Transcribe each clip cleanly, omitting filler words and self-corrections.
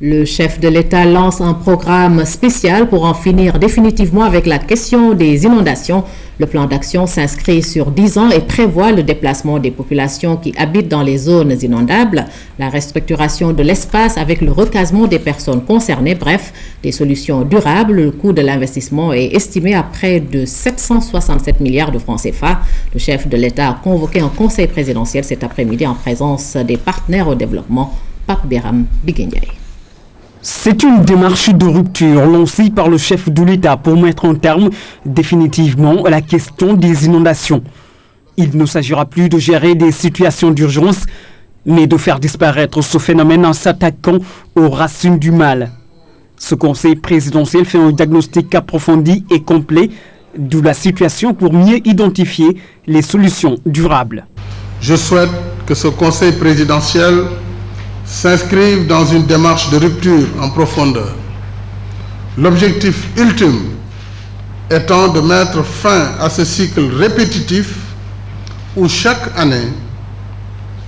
Le chef de l'État lance un programme spécial pour en finir définitivement avec la question des inondations. Le plan d'action s'inscrit sur 10 ans et prévoit le déplacement des populations qui habitent dans les zones inondables, la restructuration de l'espace avec le recasement des personnes concernées, bref, des solutions durables. Le coût de l'investissement est estimé à près de 767 milliards de francs CFA. Le chef de l'État a convoqué un conseil présidentiel cet après-midi en présence des partenaires au développement. Pape Béram Biguendiaï. C'est une démarche de rupture lancée par le chef de l'État pour mettre en terme définitivement la question des inondations. Il ne s'agira plus de gérer des situations d'urgence, mais de faire disparaître ce phénomène en s'attaquant aux racines du mal. Ce conseil présidentiel fait un diagnostic approfondi et complet de la situation pour mieux identifier les solutions durables. Je souhaite que ce conseil présidentiel s'inscrivent dans une démarche de rupture en profondeur. L'objectif ultime étant de mettre fin à ce cycle répétitif où chaque année,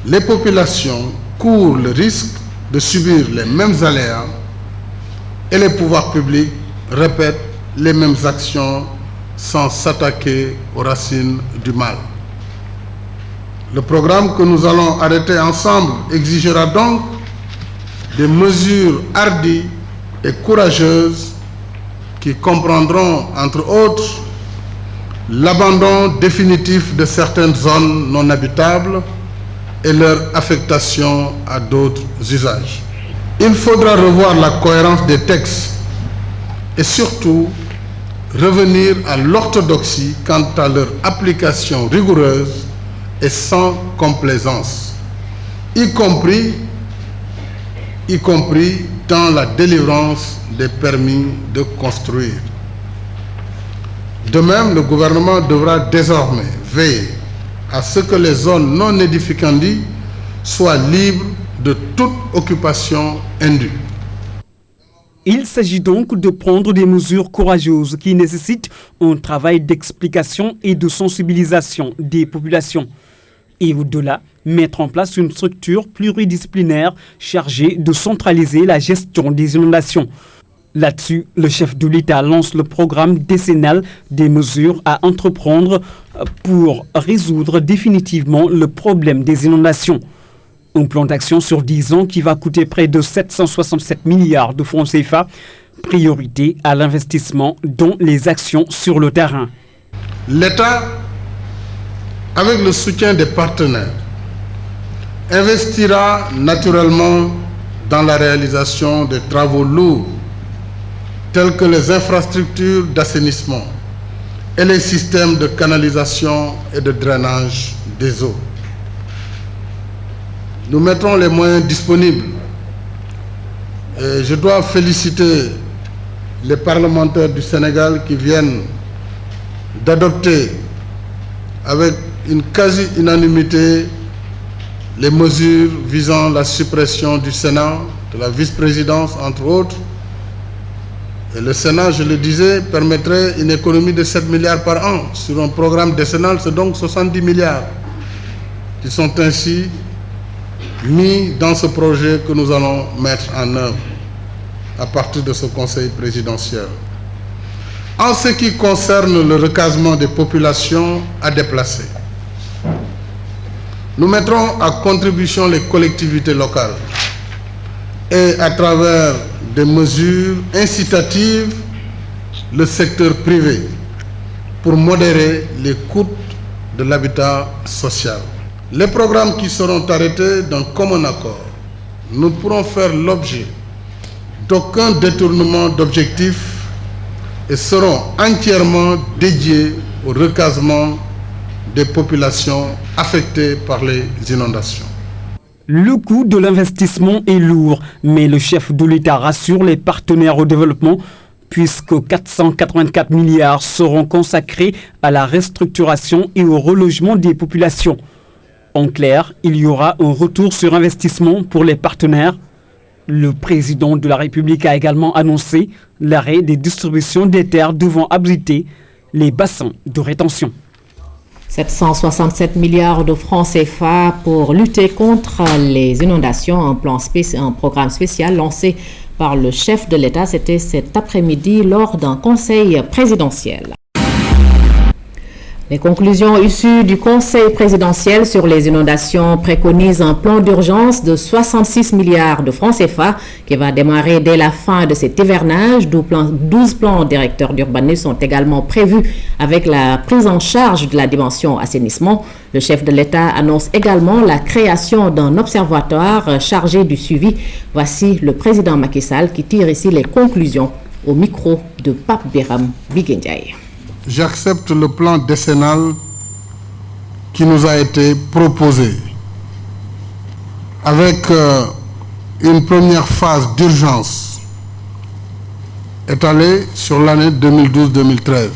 les populations courent le risque de subir les mêmes aléas et les pouvoirs publics répètent les mêmes actions sans s'attaquer aux racines du mal. Le programme que nous allons arrêter ensemble exigera donc des mesures hardies et courageuses qui comprendront, entre autres, l'abandon définitif de certaines zones non habitables et leur affectation à d'autres usages. Il faudra revoir la cohérence des textes et surtout revenir à l'orthodoxie quant à leur application rigoureuse et sans complaisance, y compris dans la délivrance des permis de construire. De même, le gouvernement devra désormais veiller à ce que les zones non édificantes soient libres de toute occupation indue. Il s'agit donc de prendre des mesures courageuses qui nécessitent un travail d'explication et de sensibilisation des populations. Et au-delà, mettre en place une structure pluridisciplinaire chargée de centraliser la gestion des inondations. Là-dessus, le chef de l'État lance le programme décennal des mesures à entreprendre pour résoudre définitivement le problème des inondations. Un plan d'action sur 10 ans qui va coûter près de 767 milliards de francs CFA, priorité à l'investissement dans les actions sur le terrain. L'État, avec le soutien des partenaires, investira naturellement dans la réalisation des travaux lourds tels que les infrastructures d'assainissement et les systèmes de canalisation et de drainage des eaux. Nous mettrons les moyens disponibles. Et je dois féliciter les parlementaires du Sénégal qui viennent d'adopter avec une quasi-unanimité les mesures visant la suppression du Sénat, de la vice-présidence, entre autres. Et le Sénat, je le disais, permettrait une économie de 7 milliards par an. Sur un programme décennal, c'est donc 70 milliards qui sont ainsi mis dans ce projet que nous allons mettre en œuvre à partir de ce conseil présidentiel. En ce qui concerne le recasement des populations à déplacer, nous mettrons à contribution les collectivités locales et à travers des mesures incitatives le secteur privé pour modérer les coûts de l'habitat social. Les programmes qui seront arrêtés d'un commun accord ne pourront faire l'objet d'aucun détournement d'objectifs et seront entièrement dédiés au recasement des populations affectées par les inondations. Le coût de l'investissement est lourd, mais le chef de l'État rassure les partenaires au développement puisque 484 milliards seront consacrés à la restructuration et au relogement des populations. En clair, il y aura un retour sur investissement pour les partenaires. Le président de la République a également annoncé l'arrêt des distributions des terres devant abriter les bassins de rétention. 767 milliards de francs CFA pour lutter contre les inondations, un programme spécial lancé par le chef de l'État. C'était cet après-midi lors d'un conseil présidentiel. Les conclusions issues du Conseil présidentiel sur les inondations préconisent un plan d'urgence de 66 milliards de francs CFA qui va démarrer dès la fin de cet hivernage. 12 plans directeurs d'urbanisme sont également prévus avec la prise en charge de la dimension assainissement. Le chef de l'État annonce également la création d'un observatoire chargé du suivi. Voici le président Macky Sall qui tire ici les conclusions au micro de Pape Biram Biguendiaye. J'accepte le plan décennal qui nous a été proposé avec une première phase d'urgence étalée sur l'année 2012-2013.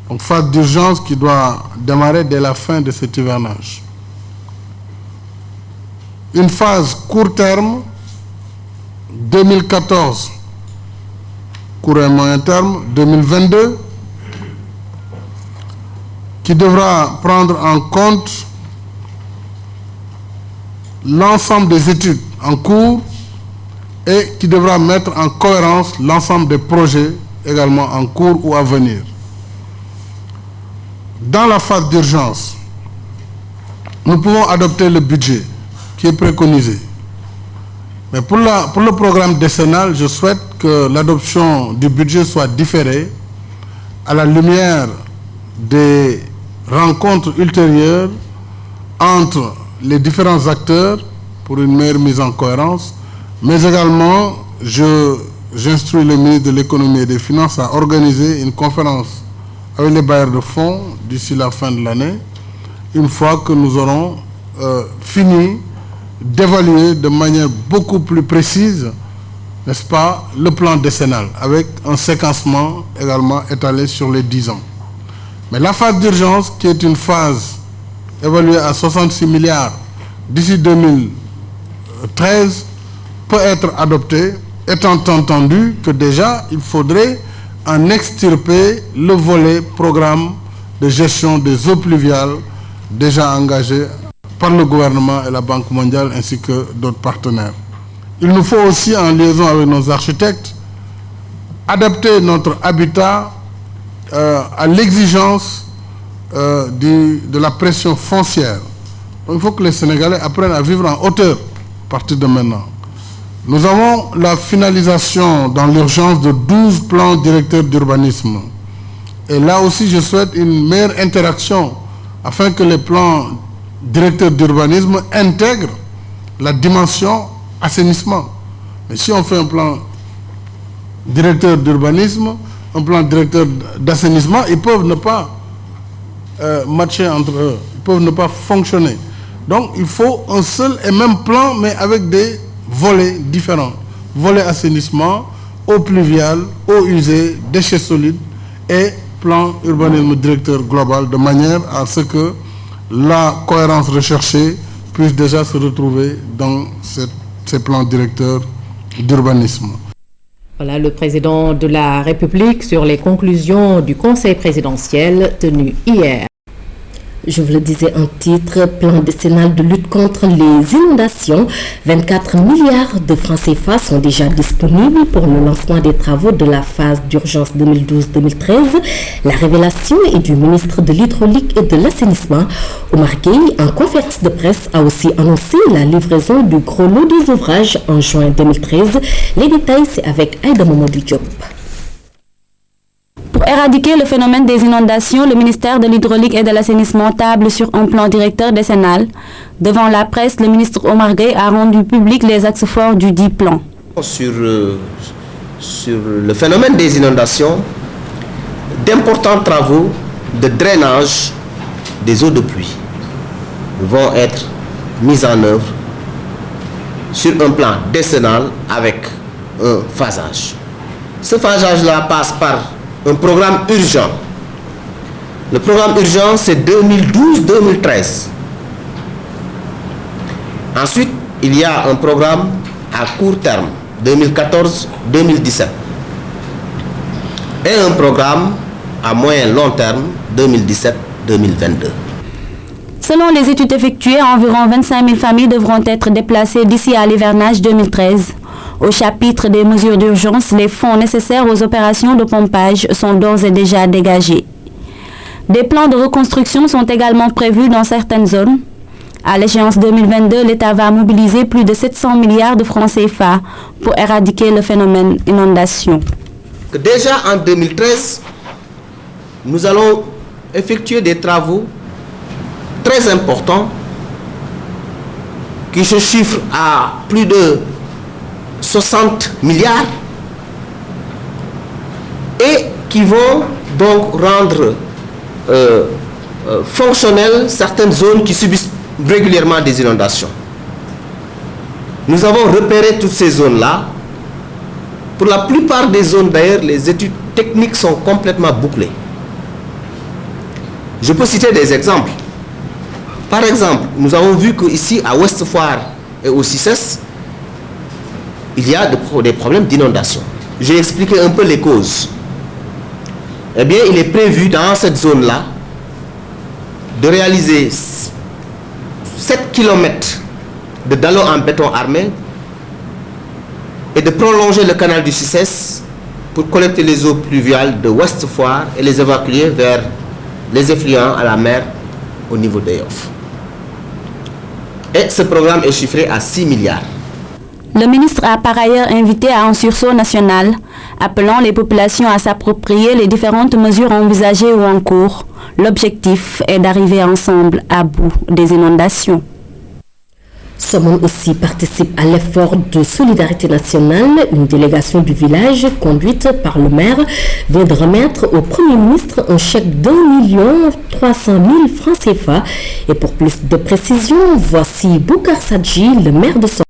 Donc phase d'urgence qui doit démarrer dès la fin de cet hivernage. Une phase court terme, 2014, court et moyen terme, 2022, qui devra prendre en compte l'ensemble des études en cours et qui devra mettre en cohérence l'ensemble des projets également en cours ou à venir. Dans la phase d'urgence, nous pouvons adopter le budget qui est préconisé. Mais pour le programme décennal, je souhaite que l'adoption du budget soit différée à la lumière des rencontres ultérieures entre les différents acteurs pour une meilleure mise en cohérence, mais également j'instruis le ministre de l'économie et des finances à organiser une conférence avec les bailleurs de fonds d'ici la fin de l'année, une fois que nous aurons fini d'évaluer de manière beaucoup plus précise, n'est-ce pas, le plan décennal, avec un séquencement également étalé sur les 10 ans. Mais la phase d'urgence, qui est une phase évaluée à 66 milliards d'ici 2013, peut être adoptée, étant entendu que déjà, il faudrait en extirper le volet programme de gestion des eaux pluviales déjà engagé par le gouvernement et la Banque mondiale ainsi que d'autres partenaires. Il nous faut aussi, en liaison avec nos architectes, adapter notre habitat à l'exigence de la pression foncière. Donc, il faut que les Sénégalais apprennent à vivre en hauteur à partir de maintenant. Nous avons la finalisation dans l'urgence de 12 plans directeurs d'urbanisme. Et là aussi, je souhaite une meilleure interaction afin que les plans directeurs d'urbanisme intègrent la dimension assainissement. Mais si on fait un plan directeur d'urbanisme, un plan directeur d'assainissement, ils peuvent ne pas matcher entre eux, ils peuvent ne pas fonctionner. Donc il faut un seul et même plan, mais avec des volets différents. Volet assainissement, eau pluviale, eau usée, déchets solides et plan urbanisme directeur global, de manière à ce que la cohérence recherchée puisse déjà se retrouver dans ces plans directeurs d'urbanisme. Voilà le président de la République sur les conclusions du Conseil présidentiel tenu hier. Je vous le disais en titre, plan décennal de lutte contre les inondations. 24 milliards de francs CFA sont déjà disponibles pour le lancement des travaux de la phase d'urgence 2012-2013. La révélation est du ministre de l'Hydraulique et de l'Assainissement. Omar Gueye, en conférence de presse, a aussi annoncé la livraison du gros lot des ouvrages en juin 2013. Les détails, c'est avec Aïda Mamadou Diop. Pour éradiquer le phénomène des inondations, le ministère de l'Hydraulique et de l'Assainissement table sur un plan directeur décennal. Devant la presse, le ministre Omar Gueye a rendu public les axes forts du dit plan. Sur le phénomène des inondations, d'importants travaux de drainage des eaux de pluie vont être mis en œuvre sur un plan décennal avec un phasage. Ce phasage-là passe par un programme urgent. Le programme urgent, c'est 2012-2013. Ensuite, il y a un programme à court terme, 2014-2017. Et un programme à moyen long terme, 2017-2022. Selon les études effectuées, environ 25 000 familles devront être déplacées d'ici à l'hivernage 2013. Au chapitre des mesures d'urgence, les fonds nécessaires aux opérations de pompage sont d'ores et déjà dégagés. Des plans de reconstruction sont également prévus dans certaines zones. À l'échéance 2022, l'État va mobiliser plus de 700 milliards de francs CFA pour éradiquer le phénomène inondation. Déjà en 2013, nous allons effectuer des travaux très importants qui se chiffrent à plus de 60 milliards et qui vont donc rendre fonctionnelles certaines zones qui subissent régulièrement des inondations. Nous avons repéré toutes ces zones-là. Pour la plupart des zones d'ailleurs, les études techniques sont complètement bouclées. Je peux citer des exemples. Par exemple, nous avons vu qu'ici à Ouest Foire et au CICES, il y a des problèmes d'inondation. J'ai expliqué un peu les causes. Eh bien, il est prévu dans cette zone-là de réaliser 7 km de dallo en béton armé et de prolonger le canal du CICES pour collecter les eaux pluviales de Ouest Foire et les évacuer vers les effluents à la mer au niveau de Yoff. Et ce programme est chiffré à 6 milliards. Le ministre a par ailleurs invité à un sursaut national, appelant les populations à s'approprier les différentes mesures envisagées ou en cours. L'objectif est d'arriver ensemble à bout des inondations. Somone aussi participe à l'effort de solidarité nationale. Une délégation du village, conduite par le maire, vient de remettre au Premier ministre un chèque d'1 300 000 francs CFA. Et pour plus de précision, voici Boukar Sadji, le maire de Somone.